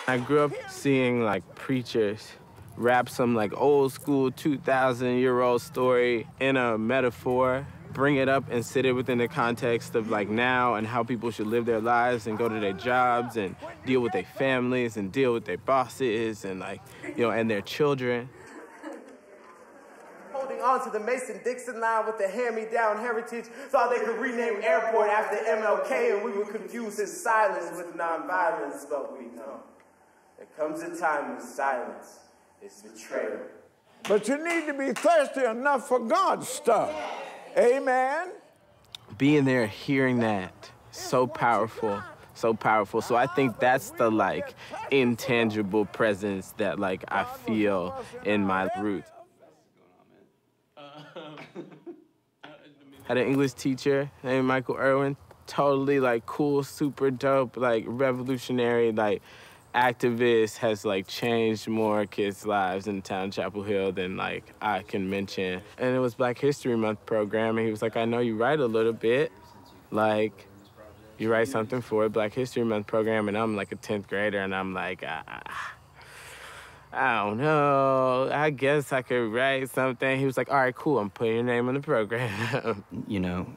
I grew up seeing like preachers rap some like old school 2,000-year-old story in a metaphor, bring it up and sit it within the context of like now and how people should live their lives and go to their jobs and deal with their families and deal with their bosses and like, and their children. Holding on to the Mason-Dixon line with the hand-me-down heritage, thought they could rename airport after MLK and we would confuse his silence with nonviolence, but we know there comes a time when silence is betrayal. But you need to be thirsty enough for God's stuff. Amen? Being there, hearing that, so powerful, so powerful. So I think that's the like intangible presence that like I feel in my roots. Had an English teacher named Michael Irwin, totally like cool, super dope, like revolutionary, like activist, has like changed more kids' lives in the town of Chapel Hill than like I can mention. And it was Black History Month program, and he was like, I know you write a little bit, like you write something for a Black History Month program, and I'm like a 10th grader, and I'm like, I don't know, I guess I could write something. He was like, all right, cool, I'm putting your name on the program.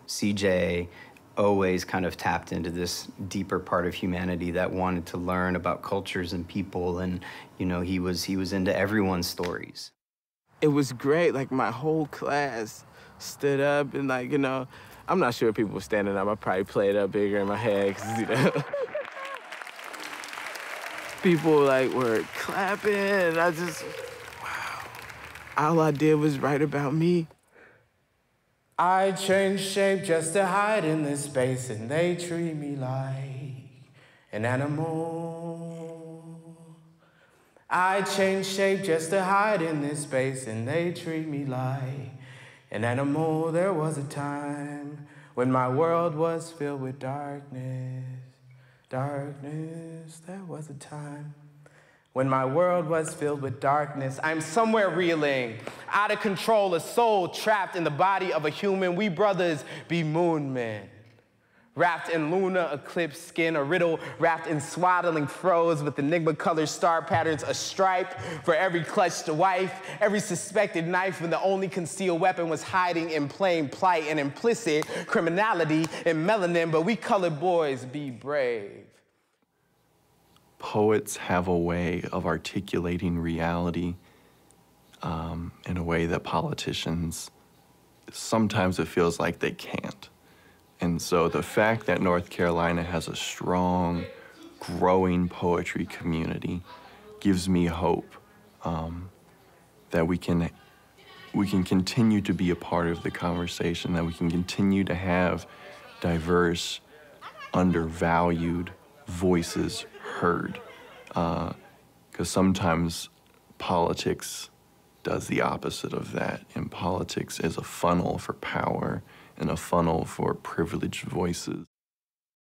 CJ always kind of tapped into this deeper part of humanity that wanted to learn about cultures and people, and, he was into everyone's stories. It was great, like my whole class stood up and like, I'm not sure if people were standing up, I probably played up bigger in my head, 'cause, people like were clapping, and I just, wow. All I did was write about me. I change shape just to hide in this space, and they treat me like an animal. I change shape just to hide in this space, and they treat me like an animal. There was a time when my world was filled with darkness. Darkness, there was a time when my world was filled with darkness. I'm somewhere reeling, out of control, a soul trapped in the body of a human. We brothers be moon men, wrapped in lunar eclipse skin, a riddle wrapped in swaddling froze with enigma-colored star patterns, a stripe for every clutched wife, every suspected knife when the only concealed weapon was hiding in plain plight and implicit criminality in melanin, but we colored boys be brave. Poets have a way of articulating reality in a way that politicians, sometimes it feels like they can't. And so the fact that North Carolina has a strong, growing poetry community gives me hope that we can continue to be a part of the conversation, that we can continue to have diverse, undervalued voices heard. Because sometimes politics does the opposite of that, and politics is a funnel for power and a funnel for privileged voices.